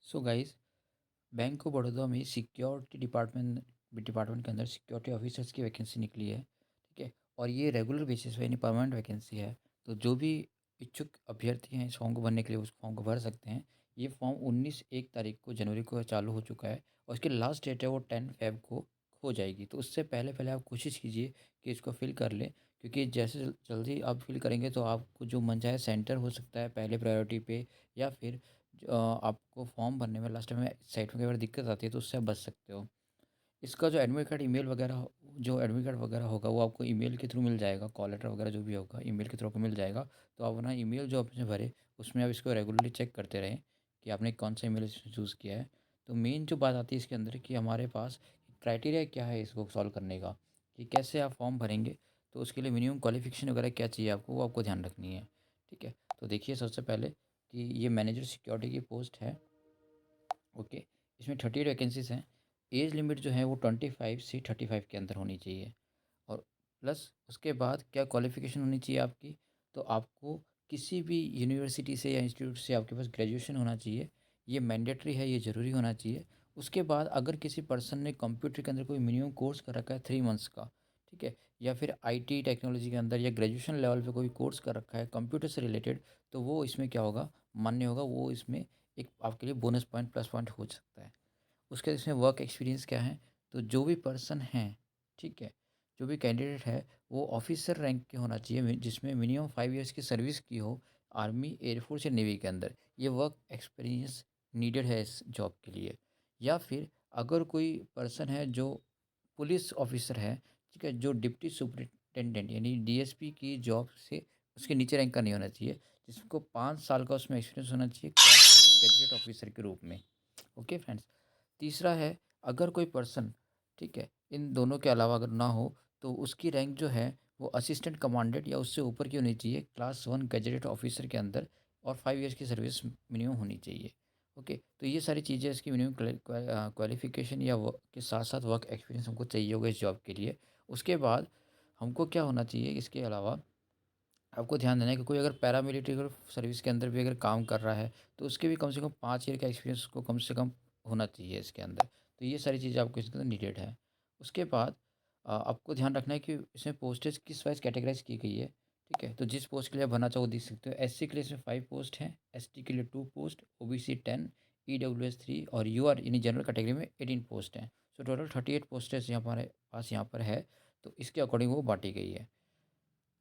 So guys, bank of Baroda में security department के अंदर सिक्योरिटी ऑफिसर्स की वैकेंसी निकली है। ठीक है। और ये रेगुलर बेसिस पे यानी परमानेंट वैकेंसी है। तो जो भी इच्छुक अभ्यर्थी हैं इस फॉर्म को भरने के लिए उस फॉर्म को भर सकते हैं। ये फॉर्म 19 तारीख को जनवरी को चालू हो चुका है और इसकी लास्ट डेट है वो 10 फेब को हो जाएगी। तो उससे पहले पहले आप कोशिश कीजिए कि इसको फिल कर लें, क्योंकि जैसे जल्दी आप फिल करेंगे तो आपको जो मन चाहे सेंटर हो सकता है पहले प्रायोरिटी पे, या फिर आपको फॉर्म भरने में लास्ट में साइट में कई बार दिक्कत आती है, तो उससे आप बच सकते हो। इसका जो एडमिट कार्ड ईमेल वगैरह जो एडमिट कार्ड वगैरह होगा वो आपको ईमेल के थ्रू मिल जाएगा। कॉल लेटर वगैरह जो भी होगा ईमेल के थ्रू आपको मिल जाएगा। तो आप ना ईमेल जो आपने भरे उसमें आप इसको रेगुलरली चेक करते रहें कि आपने कौन सा ईमेल इसमें चूज़ किया है। तो मेन जो बात आती है इसके अंदर कि हमारे पास क्राइटेरिया क्या है इसको सॉल्व करने का, कि कैसे आप फॉर्म भरेंगे। तो उसके लिए मिनिमम क्वालिफिकेशन वगैरह क्या चाहिए आपको, वो आपको ध्यान रखनी है। ठीक है। तो देखिए, सबसे पहले कि ये मैनेजर सिक्योरिटी की पोस्ट है। ओके। इसमें 38 वैकेंसीज हैं। एज लिमिट जो है वो 25 से 35 के अंदर होनी चाहिए। और प्लस उसके बाद क्या क्वालिफ़िकेशन होनी चाहिए आपकी, तो आपको किसी भी यूनिवर्सिटी से या इंस्टीट्यूट से आपके पास ग्रेजुएशन होना चाहिए। ये मैंडेटरी है, ये ज़रूरी होना चाहिए। उसके बाद अगर किसी पर्सन ने कंप्यूटर के अंदर कोई मिनिमम कोर्स कर रखा है 3 मंथ्स का, ठीक है, या फिर आईटी टेक्नोलॉजी के अंदर या ग्रेजुएशन लेवल पे कोई कोर्स कर रखा है कंप्यूटर से रिलेटेड, तो वो इसमें क्या होगा, मान्य होगा। वो इसमें एक आपके लिए बोनस पॉइंट प्लस पॉइंट हो सकता है। उसके इसमें वर्क एक्सपीरियंस क्या है, तो जो भी पर्सन है, ठीक है, जो भी कैंडिडेट है वो ऑफिसर रैंक के होना चाहिए, जिसमें मिनिमम 5 इयर्स की सर्विस की हो आर्मी, एयरफोर्स या नेवी के अंदर। ये वर्क एक्सपीरियंस नीडेड है इस जॉब के लिए। या फिर अगर कोई पर्सन है जो पुलिस ऑफिसर है, ठीक है, जो डिप्टी सुपरिटेंडेंट यानी डीएसपी की जॉब से उसके नीचे रैंक का नहीं होना चाहिए, जिसको 5 साल का उसमें एक्सपीरियंस होना चाहिए गैजेट ऑफिसर के रूप में। Okay friends. तीसरा है, अगर कोई पर्सन, ठीक है, इन दोनों के अलावा अगर ना हो तो उसकी रैंक जो है वो असिस्टेंट कमांडेंट या उससे ऊपर की होनी चाहिए क्लास 1 गैजेटेड ऑफिसर के अंदर, और 5 इयर्स की सर्विस मिनिमम होनी चाहिए। ओके। तो ये सारी चीज़ें इसकी मिनिमम क्वालिफिकेशन या के साथ साथ वर्क एक्सपीरियंस हमको चाहिए होगा इस जॉब के लिए। उसके बाद हमको क्या होना चाहिए, इसके अलावा आपको ध्यान देना है कि कोई अगर पैरामिलिट्री अगर सर्विस के अंदर भी अगर काम कर रहा है तो उसके भी कम से कम 5 ईयर का एक्सपीरियंस को कम से कम होना चाहिए इसके अंदर। तो ये सारी चीज़ें आपको इसके अंदर नीडेड है। उसके बाद आपको ध्यान रखना है कि इसमें पोस्टेज किस वाइज कैटेगराइज की गई है। ठीक है। तो जिस पोस्ट के लिए आप भरना चाहो देख सकते हो। एससी के लिए इसमें 5 पोस्ट हैं, एसटी के लिए 2 पोस्ट, ओबीसी 10, ईडब्ल्यूएस 3 और यूआर यानी जनरल कैटेगरी में 18 पोस्ट हैं। सो टोटल 38 पोस्टेज यहाँ पर हमारे पास यहाँ पर है। तो इसके अकॉर्डिंग वो बांटी गई है।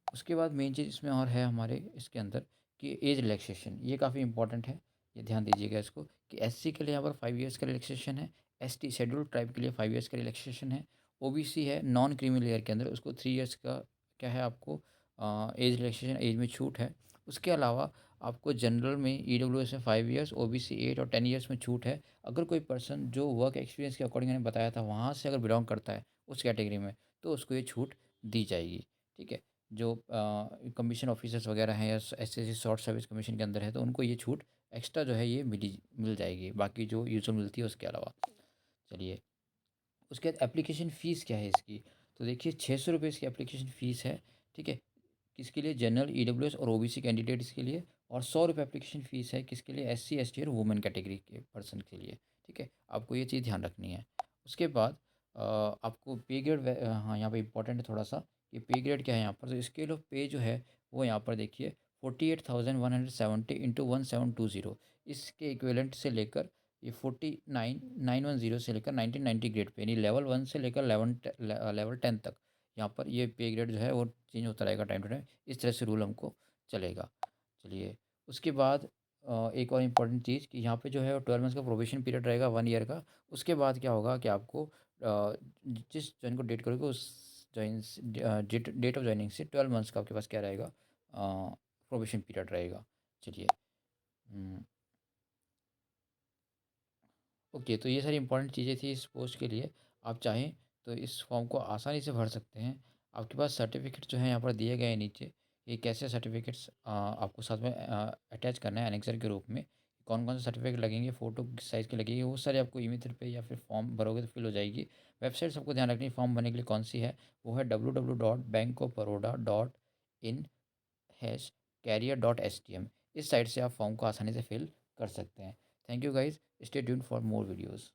उसके बाद मेन चीज़ इसमें और है हमारे इसके अंदर कि एज रिलैक्सेशन, ये काफ़ी इंपॉर्टेंट है। ये ध्यान दीजिएगा इसको कि एससी के लिए यहाँ पर 5 इयर्स का रिलैक्सेशन है, एसटी शेड्यूल्ड ट्राइब के लिए 5 इयर्स का रिलैक्सेशन है, ओबीसी है नॉन क्रीमी लेयर के अंदर उसको 3 इयर्स का क्या है आपको एज रिलैक्सेशन, एज में छूट है। उसके अलावा आपको जनरल में ईडब्ल्यूएस में 5 इयर्स, ओबीसी 8 और 10 इयर्स में छूट है। अगर कोई पर्सन जो वर्क एक्सपीरियंस के अकॉर्डिंग मैंने बताया था वहाँ से अगर बिलोंग करता है उस कैटेगरी में, तो उसको ये छूट दी जाएगी। ठीक है। जो कमीशन ऑफिसर्स वगैरह हैं या एसएससी शॉर्ट सर्विस कमीशन के अंदर है तो उनको ये छूट एक्स्ट्रा जो है ये मिल जाएगी, बाकी जो यूजुअल मिलती है उसके अलावा। चलिए, उसके बाद एप्लीकेशन फ़ीस क्या है इसकी, तो देखिए 600 रुपये इसकी एप्लीकेशन फ़ीस है। ठीक है। किसके लिए, जनरल, ईडब्ल्यूएस और ओबीसी कैंडिडेट्स के लिए। और 100 रुपये एप्लीकेशन फ़ीस है किसके लिए, एससी एसटी और वुमेन कैटेगरी के पर्सन के लिए। ठीक है। आपको ये चीज़ ध्यान रखनी है। उसके बाद आपको पे ग्रेड, हाँ यहाँ पे इंपॉर्टेंट है थोड़ा सा कि पे ग्रेड क्या है यहाँ पर। तो स्केल ऑफ पे जो है वो यहाँ पर देखिए 48,170 इंटू 1720, इसके इक्विवेलेंट से लेकर ये 49,910 से लेकर 1990 ग्रेड पे, यानी लेवल 1 से लेकर लेवल 10 तक यहाँ पर ये पे ग्रेड जो है वो चेंज होता रहेगा टाइम टू टाइम। इस तरह से रूल हमको चलेगा। चलिए, उसके बाद एक और इम्पॉर्टेंट चीज़ कि यहाँ पे जो है वो 12 मंथ्स का प्रोबेशन पीरियड रहेगा 1 ईयर का। उसके बाद क्या होगा कि आपको जिस जॉइन को डेट करोगे उस जॉइन डेट ऑफ जॉइनिंग से 12 मंथ्स का आपके पास क्या रहेगा, प्रोबेशन पीरियड रहेगा। चलिए। ओके। तो ये सारी इंपॉर्टेंट चीज़ें थी इस पोस्ट के लिए। आप चाहें तो इस फॉर्म को आसानी से भर सकते हैं। आपके पास सर्टिफिकेट जो है यहाँ पर दिए गए हैं नीचे, ये कैसे सर्टिफिकेट्स आपको साथ में अटैच करना है एनेक्सर के रूप में। कौन कौन से सर्टिफिकेट लगेंगे, फ़ोटो किस साइज़ के लगेंगे, वो सारे आपको ईमेल पे या फिर फॉर्म भरोगे तो फिल हो जाएगी। वेबसाइट सबको ध्यान रखनी है फॉर्म भरने के लिए कौन सी है, वो है www.bankofbaroda.in/career.stm। इस साइट से आप फॉर्म को आसानी से फिल कर सकते हैं। Thank you guys. Stay tuned for more videos.